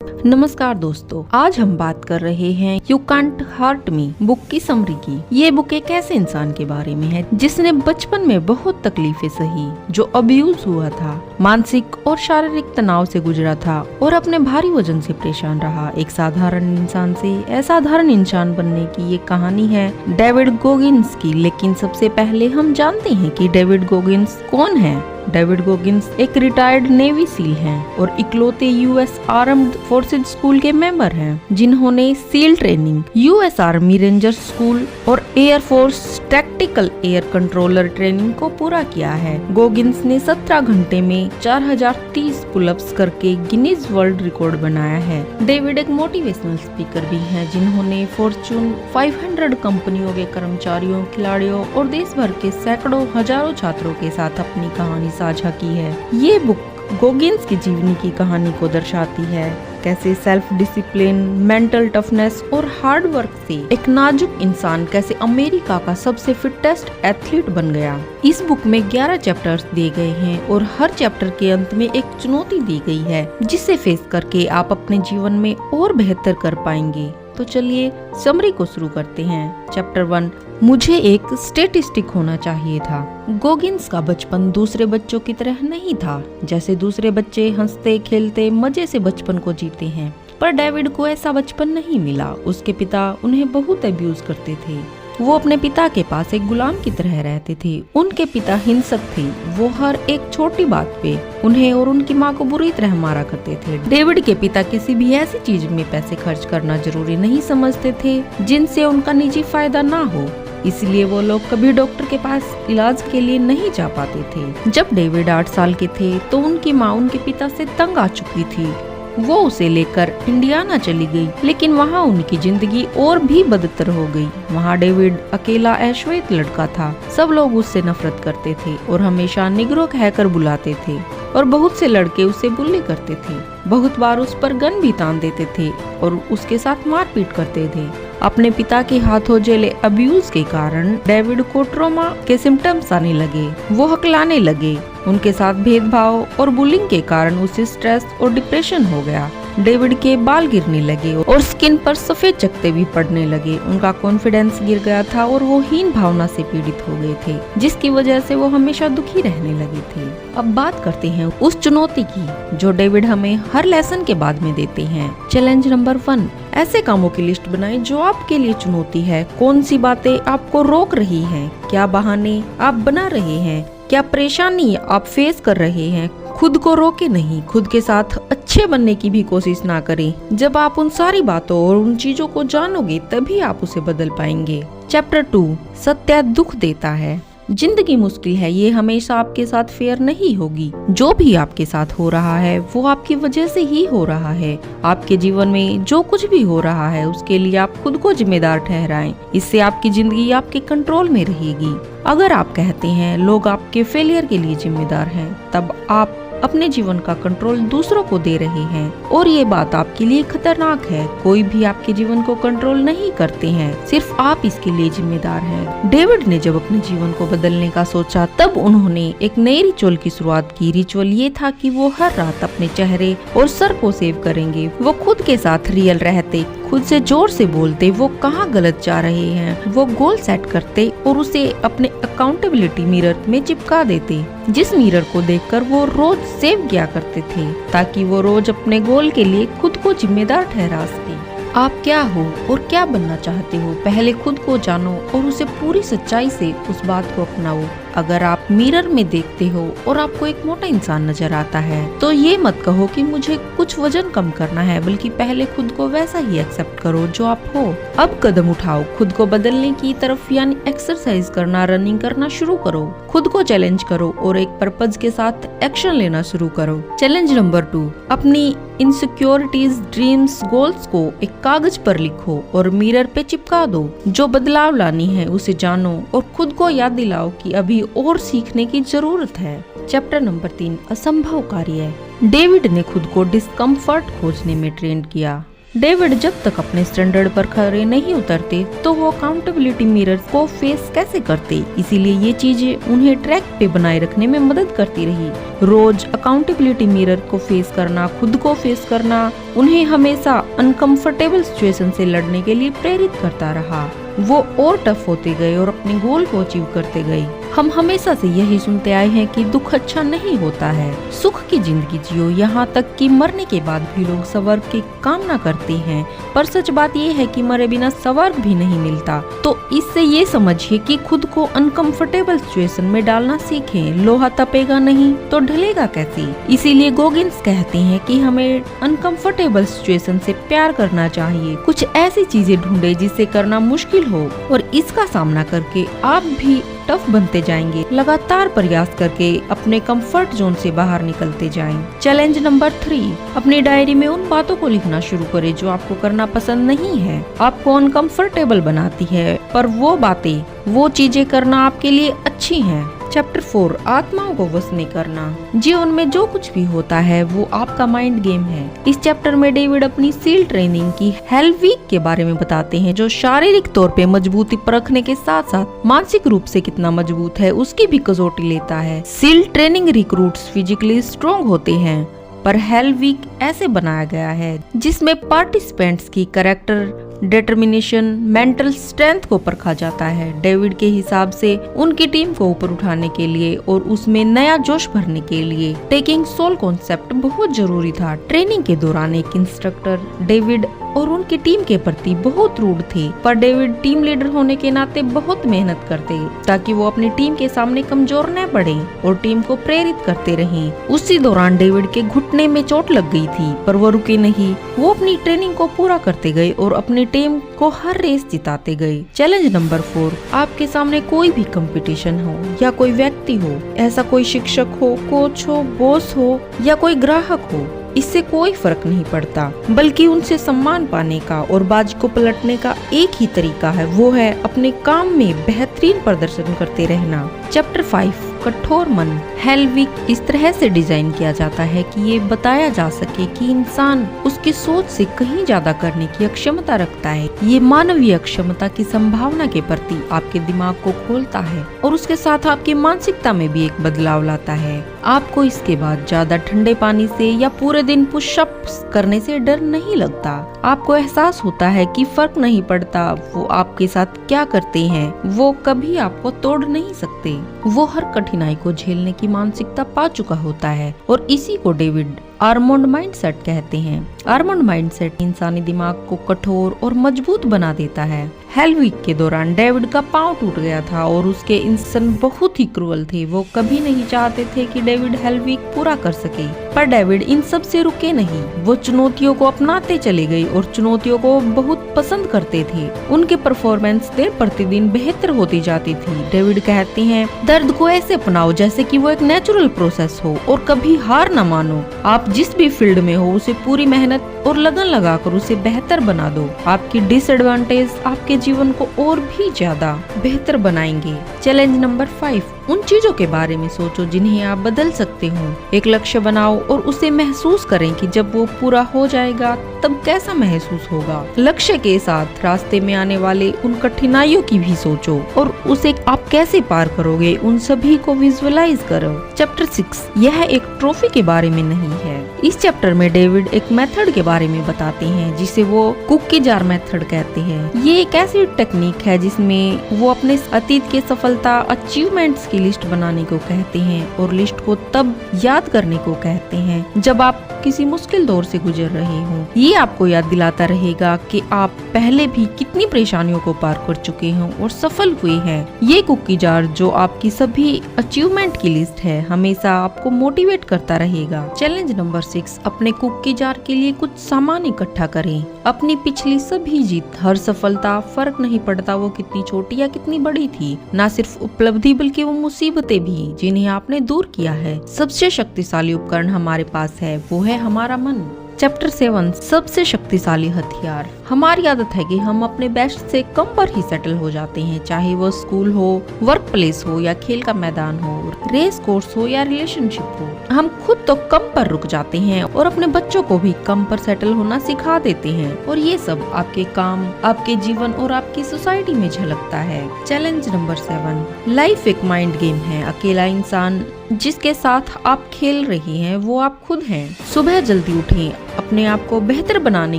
नमस्कार दोस्तों, आज हम बात कर रहे हैं you can't hurt me book की समरी की। ये बुक एक ऐसे इंसान के बारे में है जिसने बचपन में बहुत तकलीफें सही, जो अब्यूज हुआ था, मानसिक और शारीरिक तनाव से गुजरा था और अपने भारी वजन से परेशान रहा। एक साधारण इंसान से असाधारण इंसान बनने की ये कहानी है डेविड गोगिंस की। लेकिन सबसे पहले हम जानते हैं कि डेविड गोगिंस कौन है। डेविड गोगिंस एक रिटायर्ड नेवी सील हैं और इकलौते यूएस आर्म्ड फोर्सेज स्कूल के मेंबर हैं, जिन्होंने SEAL training, US army ranger school और air force tactical air controller training को पूरा किया है। गोगिंस ने 17 घंटे में 4030 पुलअप्स करके गिनीज वर्ल्ड रिकॉर्ड बनाया है। डेविड एक मोटिवेशनल स्पीकर भी हैं, जिन्होंने फॉर्च्यून 500 कंपनियों के कर्मचारियों, खिलाड़ियों और देश भर के सैकड़ों हजारों छात्रों के साथ अपनी कहानी साझा की है। ये बुक गोगिंस की जीवनी की कहानी को दर्शाती है, कैसे सेल्फ डिसिप्लिन, मेंटल टफनेस और हार्ड वर्क से एक नाजुक इंसान कैसे अमेरिका का सबसे फिटेस्ट एथलीट बन गया। इस बुक में 11 चैप्टर्स दिए गए हैं और हर चैप्टर के अंत में एक चुनौती दी गई है, जिसे फेस करके आप अपने जीवन में और बेहतर कर पाएंगे। तो चलिए समरी को शुरू करते हैं। चैप्टर 1, मुझे एक स्टैटिस्टिक होना चाहिए था। गोगिंस का बचपन दूसरे बच्चों की तरह नहीं था, जैसे दूसरे बच्चे हंसते खेलते मजे से बचपन को जीते हैं, पर डेविड को ऐसा बचपन नहीं मिला। उसके पिता उन्हें बहुत अब्यूज करते थे। वो अपने पिता के पास एक गुलाम की तरह रहते थे। उनके पिता हिंसक थे। वो हर एक छोटी बात पे उन्हें और उनकी माँ को बुरी तरह मारा करते थे। डेविड के पिता किसी भी ऐसी चीज में पैसे खर्च करना जरूरी नहीं समझते थे जिनसे उनका निजी फायदा ना हो, इसलिए वो लोग कभी डॉक्टर के पास इलाज के लिए नहीं जा पाते थे। जब डेविड 8 साल के थे तो उनकी माँ उनके पिता से तंग आ चुकी थी। वो उसे लेकर इंडियाना चली गई, लेकिन वहाँ उनकी जिंदगी और भी बदतर हो गई। वहाँ डेविड अकेला अश्वेत लड़का था। सब लोग उससे नफरत करते थे और हमेशा निग्रो कहकर बुलाते थे, और बहुत से लड़के उसे बुली करते थे। बहुत बार उस पर गन भी तान देते थे और उसके साथ मारपीट करते थे। अपने पिता के हाथों झेले अब्यूज के कारण डेविड को ट्रॉमा के सिम्टम्स आने लगे। वो हकलाने लगे। उनके साथ भेदभाव और बुलिंग के कारण उसे स्ट्रेस और डिप्रेशन हो गया। डेविड के बाल गिरने लगे और स्किन पर सफेद चकत्ते भी पड़ने लगे। उनका कॉन्फिडेंस गिर गया था और वो हीन भावना से पीड़ित हो गए थे, जिसकी वजह से वो हमेशा दुखी रहने लगे थे। अब बात करते हैं उस चुनौती की जो डेविड हमें हर लेसन के बाद में देते हैं। चैलेंज नंबर 1, ऐसे कामों की लिस्ट बनाएं जो आपके लिए चुनौती है। कौन सी बातें आपको रोक रही हैं? क्या बहाने आप बना रहे हैं? क्या परेशानी आप फेस कर रहे हैं? खुद को रोके नहीं, खुद के साथ अच्छे बनने की भी कोशिश ना करें। जब आप उन सारी बातों और उन चीजों को जानोगे तभी आप उसे बदल पाएंगे। चैप्टर 2, सत्य दुख देता है। जिंदगी मुश्किल है, ये हमेशा आपके साथ फेयर नहीं होगी। जो भी आपके साथ हो रहा है वो आपकी वजह से ही हो रहा है। आपके जीवन में जो कुछ भी हो रहा है उसके लिए आप खुद को जिम्मेदार ठहराएं। इससे आपकी जिंदगी आपके कंट्रोल में रहेगी। अगर आप कहते हैं लोग आपके फेलियर के लिए जिम्मेदार हैं, तब आप अपने जीवन का कंट्रोल दूसरों को दे रहे हैं, और ये बात आपके लिए खतरनाक है। कोई भी आपके जीवन को कंट्रोल नहीं करते हैं, सिर्फ आप इसके लिए जिम्मेदार हैं। डेविड ने जब अपने जीवन को बदलने का सोचा, तब उन्होंने एक नई रिचुअल की शुरुआत की। रिचुअल ये था कि वो हर रात अपने चेहरे और सर को सेव करेंगे। वो खुद के साथ रियल रहते, खुद से जोर से बोलते वो कहाँ गलत जा रहे हैं। वो गोल सेट करते और उसे अपने अकाउंटेबिलिटी मिरर में चिपका देते, जिस मिरर को देखकर वो रोज सेव किया करते थे, ताकि वो रोज अपने गोल के लिए खुद को जिम्मेदार ठहरा सके। आप क्या हो और क्या बनना चाहते हो, पहले खुद को जानो और उसे पूरी सच्चाई से उस बात को अपनाओ। अगर आप मिरर में देखते हो और आपको एक मोटा इंसान नजर आता है, तो ये मत कहो कि मुझे कुछ वजन कम करना है, बल्कि पहले खुद को वैसा ही एक्सेप्ट करो जो आप हो। अब कदम उठाओ खुद को बदलने की तरफ, यानी एक्सरसाइज करना, रनिंग करना शुरू करो। खुद को चैलेंज करो और एक पर्पज के साथ एक्शन लेना शुरू करो। चैलेंज नंबर 2, अपनी इनसिक्योरिटीज, ड्रीम्स, गोल्स को एक कागज पर लिखो और मिरर पे चिपका दो। जो बदलाव लानी है उसे जानो और खुद को याद दिलाओ कि अभी और सीखने की जरूरत है। चैप्टर नंबर 3, असंभव कार्य। डेविड ने खुद को डिस्कम्फर्ट खोजने में ट्रेन किया। डेविड जब तक अपने स्टैंडर्ड पर खरे नहीं उतरते तो वो अकाउंटेबिलिटी मिरर को फेस कैसे करते। इसीलिए ये चीजें उन्हें ट्रैक पे बनाए रखने में मदद करती रही। रोज अकाउंटेबिलिटी मिरर को फेस करना, खुद को फेस करना उन्हें हमेशा अनकंफर्टेबल सिचुएशन से लड़ने के लिए प्रेरित करता रहा। वो और टफ होते गए और अपने गोल को अचीव करते गए। हम हमेशा से यही सुनते आए हैं कि दुख अच्छा नहीं होता है, सुख की जिंदगी जियो। यहाँ तक कि मरने के बाद भी लोग स्वर्ग की कामना करते हैं, पर सच बात ये है कि मरे बिना स्वर्ग भी नहीं मिलता। तो इससे ये समझिए कि खुद को अनकंफर्टेबल सिचुएशन में डालना सीखें। लोहा तपेगा नहीं तो ढलेगा कैसे। इसीलिए गोगिन्स कहते हैं कि हमें अनकंफर्टेबल सिचुएशन से प्यार करना चाहिए। कुछ ऐसी चीजें ढूंढे जिसे करना मुश्किल हो और इसका सामना करके आप भी टफ बनते जाएंगे। लगातार प्रयास करके अपने कंफर्ट जोन से बाहर निकलते जाएं। चैलेंज नंबर 3, अपनी डायरी में उन बातों को लिखना शुरू करें जो आपको करना पसंद नहीं है, आपको अनकंफर्टेबल बनाती है, पर वो बातें, वो चीजें करना आपके लिए अच्छी हैं। चैप्टर 4, आत्माओं को वश में करना। जीवन में जो कुछ भी होता है वो आपका माइंड गेम है। इस चैप्टर में डेविड अपनी सील ट्रेनिंग की हेल वीक के बारे में बताते हैं, जो शारीरिक तौर पे मजबूती परखने के साथ साथ मानसिक रूप से कितना मजबूत है उसकी भी कसौटी लेता है। Seal training recruits physically strong होते हैं, पर हेल वीक ऐसे बनाया गया है जिसमें पार्टिसिपेंट्स की कैरेक्टर, डिटर्मिनेशन, मेंटल स्ट्रेंथ को परखा जाता है। डेविड के हिसाब से उनकी टीम को ऊपर उठाने के लिए और उसमें नया जोश भरने के लिए टेकिंग सोल कॉन्सेप्ट बहुत जरूरी था। ट्रेनिंग के दौरान एक इंस्ट्रक्टर डेविड और उनकी टीम के प्रति बहुत रूड थे, पर डेविड टीम लीडर होने के नाते बहुत मेहनत करते ताकि वो अपनी टीम के सामने कमजोर न पड़े और टीम को प्रेरित करते रहें। उसी दौरान डेविड के घुटने में चोट लग गई थी, पर वो रुके नहीं। वो अपनी ट्रेनिंग को पूरा करते गए और अपनी टीम को हर रेस जिताते गए। चैलेंज नंबर 4, आपके सामने कोई भी कंपटीशन हो या कोई व्यक्ति हो, ऐसा कोई शिक्षक हो, कोच हो, बॉस हो या कोई ग्राहक हो, इससे कोई फर्क नहीं पड़ता, बल्कि उनसे सम्मान पाने का और बाजी को पलटने का एक ही तरीका है, वो है अपने काम में बेहतरीन प्रदर्शन करते रहना। चैप्टर 5, कठोर मन। हेल वीक इस तरह से डिजाइन किया जाता है कि ये बताया जा सके कि इंसान उसकी सोच से कहीं ज्यादा करने की अक्षमता रखता है। ये मानवीय क्षमता की संभावना के प्रति आपके दिमाग को खोलता है और उसके साथ आपकी मानसिकता में भी एक बदलाव लाता है। आपको इसके बाद ज्यादा ठंडे पानी से या पूरे दिन पुशअप्स करने से डर नहीं लगता। आपको एहसास होता है कि फर्क नहीं पड़ता वो आपके साथ क्या करते हैं, वो कभी आपको तोड़ नहीं सकते। वो हर कठिनाई को झेलने की मानसिकता पा चुका होता है और इसी को डेविड आर्मोंड माइंडसेट कहते हैं। आर्मोंड माइंडसेट इंसानी दिमाग को कठोर और मजबूत बना देता है। हेल वीक के दौरान डेविड का पांव टूट गया था और उसके इंसान बहुत ही क्रूअल थे। वो कभी नहीं चाहते थे कि डेविड हेल वीक पूरा कर सके, पर डेविड इन सब से रुके नहीं। वो चुनौतियों को अपनाते चले गए और चुनौतियों को बहुत पसंद करते थे। उनके परफॉर्मेंस दिन प्रतिदिन बेहतर होती जाती थी। डेविड कहते हैं, दर्द को ऐसे अपनाओ जैसे कि वो एक नेचुरल प्रोसेस हो और कभी हार न मानो। आप जिस भी फील्ड में हो उसे पूरी मेहनत और लगन लगाकर उसे बेहतर बना दो। आपकी डिसएडवांटेज आपके जीवन को और भी ज्यादा बेहतर बनाएंगे। चैलेंज नंबर 5, उन चीजों के बारे में सोचो जिन्हें आप बदल सकते हो। एक लक्ष्य बनाओ और उसे महसूस करें कि जब वो पूरा हो जाएगा तब कैसा महसूस होगा। लक्ष्य के साथ रास्ते में आने वाले उन कठिनाइयों की भी सोचो और उसे आप कैसे पार करोगे उन सभी को विजुअलाइज करो। चैप्टर 6, यह एक ट्रॉफी के बारे में नहीं है। इस चैप्टर में डेविड एक मेथड के बारे में बताते हैं जिसे वो कुकी जार मेथड कहते हैं। ये एक ऐसी टेक्निक है जिसमें वो अपने अतीत के सफलता अचीवमेंट्स की लिस्ट बनाने को कहते हैं और लिस्ट को तब याद करने को कहते हैं जब आप किसी मुश्किल दौर से गुजर रहे हो। ये आपको याद दिलाता रहेगा कि आप पहले भी कितनी परेशानियों को पार कर चुके हो और सफल हुए हैं। ये कुकी जार जो आपकी सभी अचीवमेंट की लिस्ट है हमेशा आपको मोटिवेट करता रहेगा। चैलेंज नंबर 6, अपने कुकी जार के लिए कुछ सामान इकट्ठा करें। अपनी पिछली सभी जीत, हर सफलता, फर्क नहीं पड़ता वो कितनी छोटी या कितनी बड़ी थी, ना सिर्फ उपलब्धि बल्कि वो मुसीबतें भी जिन्हें आपने दूर किया है। सबसे शक्तिशाली उपकरण हमारे पास है, वो है हमारा मन। चैप्टर 7, सबसे शक्तिशाली हथियार। हमारी आदत है कि हम अपने बेस्ट से कम पर ही सेटल हो जाते हैं, चाहे वो स्कूल हो, वर्क प्लेस हो या खेल का मैदान हो, रेस कोर्स हो या रिलेशनशिप हो। हम खुद तो कम पर रुक जाते हैं और अपने बच्चों को भी कम पर सेटल होना सिखा देते हैं, और ये सब आपके काम, आपके जीवन और आपकी सोसाइटी में झलकता है। चैलेंज नंबर 7, लाइफ एक माइंड गेम है। अकेला इंसान जिसके साथ आप खेल रही हैं वो आप खुद हैं। सुबह जल्दी उठें, अपने आप को बेहतर बनाने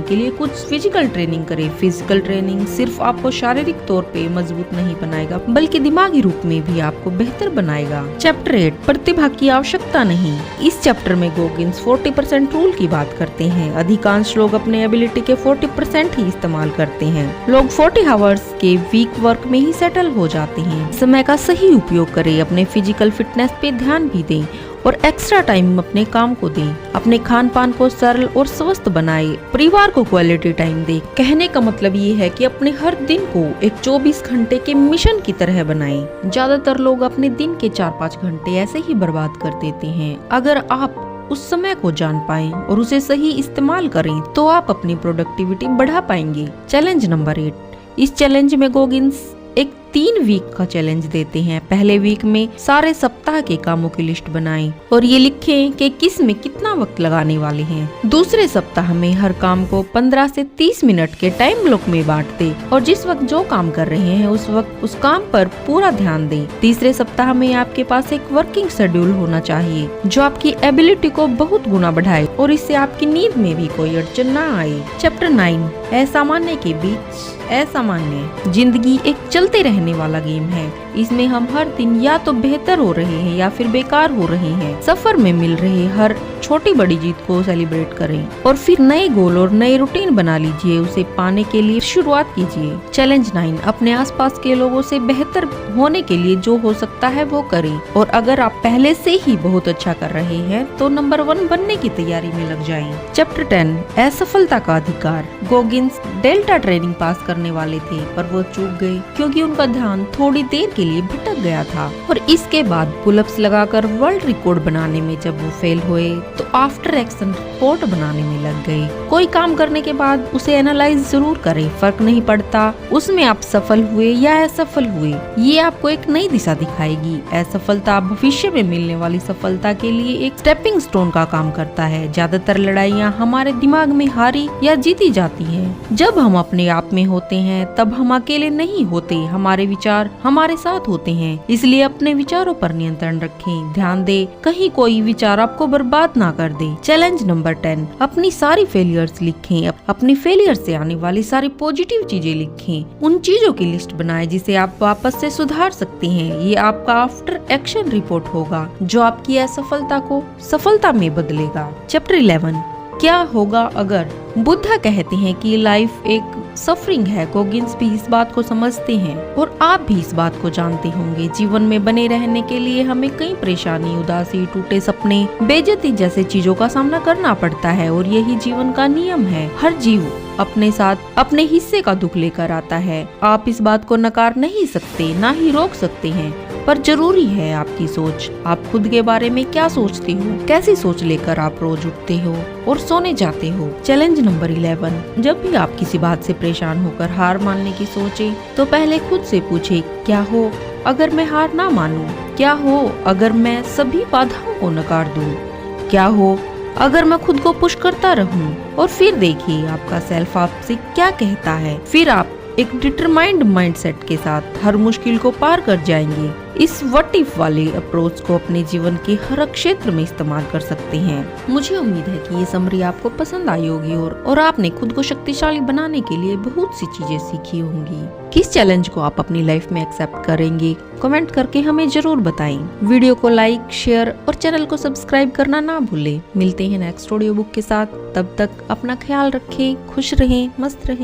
के लिए कुछ फिजिकल ट्रेनिंग करें। फिजिकल ट्रेनिंग सिर्फ आपको शारीरिक तौर पे मजबूत नहीं बनाएगा, बल्कि दिमागी रूप में भी आपको बेहतर बनाएगा। चैप्टर 8, प्रतिभा की आवश्यकता नहीं। इस चैप्टर में गोगिंस 40% रूल की बात करते हैं। अधिकांश लोग अपने एबिलिटी के 40% ही इस्तेमाल करते हैं। लोग 40 आवर्स के वीक वर्क में ही सेटल हो जाते हैं। समय का सही उपयोग करें, अपने फिजिकल फिटनेस पे ध्यान भी दें और एक्स्ट्रा टाइम अपने काम को दें। अपने खान पान को सरल और स्वस्थ बनाएं। परिवार को क्वालिटी टाइम दें। कहने का मतलब ये है कि अपने हर दिन को एक 24 घंटे के मिशन की तरह बनाएं। ज्यादातर लोग अपने दिन के 4-5 घंटे ऐसे ही बर्बाद कर देते हैं। अगर आप उस समय को जान पाएं और उसे सही इस्तेमाल करें तो आप अपनी प्रोडक्टिविटी बढ़ा पाएंगे। चैलेंज नंबर 8, इस चैलेंज में गोगिंस एक 3 वीक का चैलेंज देते हैं। पहले वीक में सारे सप्ताह के कामों की लिस्ट बनाएं और ये लिखें कि किस में कितना वक्त लगाने वाले हैं। दूसरे सप्ताह में हर काम को 15 से 30 मिनट के टाइम ब्लॉक में बांट दें और जिस वक्त जो काम कर रहे हैं उस वक्त उस काम पर पूरा ध्यान दें। तीसरे सप्ताह में आपके पास एक वर्किंग शेड्यूल होना चाहिए जो आपकी एबिलिटी को बहुत गुना बढ़ाए और इससे आपकी नींद में भी कोई अड़चन न आए। चैप्टर 9, असामान्य के बीच असामान्य। जिंदगी एक चलते रहने वाला गेम है। इसमें हम हर दिन या तो बेहतर हो रहे हैं या फिर बेकार हो रहे हैं। सफर में मिल रहे हर छोटी बड़ी जीत को सेलिब्रेट करें और फिर नए गोल और नए रूटीन बना लीजिए। उसे पाने के लिए शुरुआत कीजिए। चैलेंज 9, अपने आसपास के लोगों से बेहतर होने के लिए जो हो सकता है वो करें, और अगर आप पहले से ही बहुत अच्छा कर रहे हैं तो नंबर 1 बनने की तैयारी में लग जाएं। चैप्टर 10, असफलता का अधिकार। गोगिंस डेल्टा ट्रेनिंग पास करने वाले थे पर वो चूक गए क्योंकि उनका ध्यान थोड़ी देर के लिए भटक गया था, और इसके बाद पुलअप्स लगाकर वर्ल्ड रिकॉर्ड बनाने में जब वो फेल हुए तो आफ्टर एक्शन रिपोर्ट बनाने में लग गए। कोई काम करने के बाद उसे एनालाइज जरूर करें, फर्क नहीं पड़ता उसमें आप सफल हुए या असफल हुए, ये आपको एक नई दिशा दिखाएगी। असफलता भविष्य में मिलने वाली सफलता के लिए एक स्टेपिंग स्टोन का काम करता है। ज्यादातर लड़ाइयाँ हमारे दिमाग में हारी या जीती जाती हैं। जब हम अपने आप में होते हैं तब हम अकेले नहीं होते, हमारे विचार हमारे साथ होते हैं। इसलिए अपने विचारों पर नियंत्रण रखें। ध्यान दें कहीं कोई विचार आपको बर्बाद ना कर दे। चैलेंज नंबर 10, अपनी सारी फेलियर्स लिखें। अपनी फेलियर से आने वाली सारी पॉजिटिव चीजें लिखें। उन चीजों की लिस्ट बनाएं जिसे आप वापस से सुधार सकते हैं। ये आपका आफ्टर एक्शन रिपोर्ट होगा जो आपकी असफलता को सफलता में बदलेगा। चैप्टर 11, क्या होगा अगर। बुद्धा कहते हैं कि लाइफ एक सफरिंग है। गोगिंस भी इस बात को समझते हैं और आप भी इस बात को जानते होंगे। जीवन में बने रहने के लिए हमें कई परेशानी, उदासी, टूटे सपने, बेइज्जती जैसे चीजों का सामना करना पड़ता है और यही जीवन का नियम है। हर जीव अपने साथ अपने हिस्से का दुख लेकर आता है। आप इस बात को नकार नहीं सकते, ना ही रोक सकते हैं, पर जरूरी है आपकी सोच। आप खुद के बारे में क्या सोचते हो, कैसी सोच लेकर आप रोज उठते हो और सोने जाते हो। चैलेंज नंबर 11, जब भी आप किसी बात से परेशान होकर हार मानने की सोचे तो पहले खुद से पूछे, क्या हो अगर मैं हार ना मानूं? क्या हो अगर मैं सभी बाधाओं को नकार दूं? क्या हो अगर मैं खुद को पुश करता रहूं? और फिर देखिए आपका सेल्फ आपसे क्या कहता है। फिर आप एक डिटरमाइंड माइंडसेट के साथ हर मुश्किल को पार कर जाएंगे। इस व्हाट इफ वाले अप्रोच को अपने जीवन के हर क्षेत्र में इस्तेमाल कर सकते हैं। मुझे उम्मीद है कि ये समरी आपको पसंद आई होगी और आपने खुद को शक्तिशाली बनाने के लिए बहुत सी चीजें सीखी होंगी। किस चैलेंज को आप अपनी लाइफ में एक्सेप्ट करेंगे, कमेंट करके हमें जरूर बताएं। वीडियो को लाइक, शेयर और चैनल को सब्सक्राइब करना ना भूलें। मिलते हैं नेक्स्ट ऑडियो बुक के साथ। तब तक अपना ख्याल रखें, खुश रहें, मस्त रहें।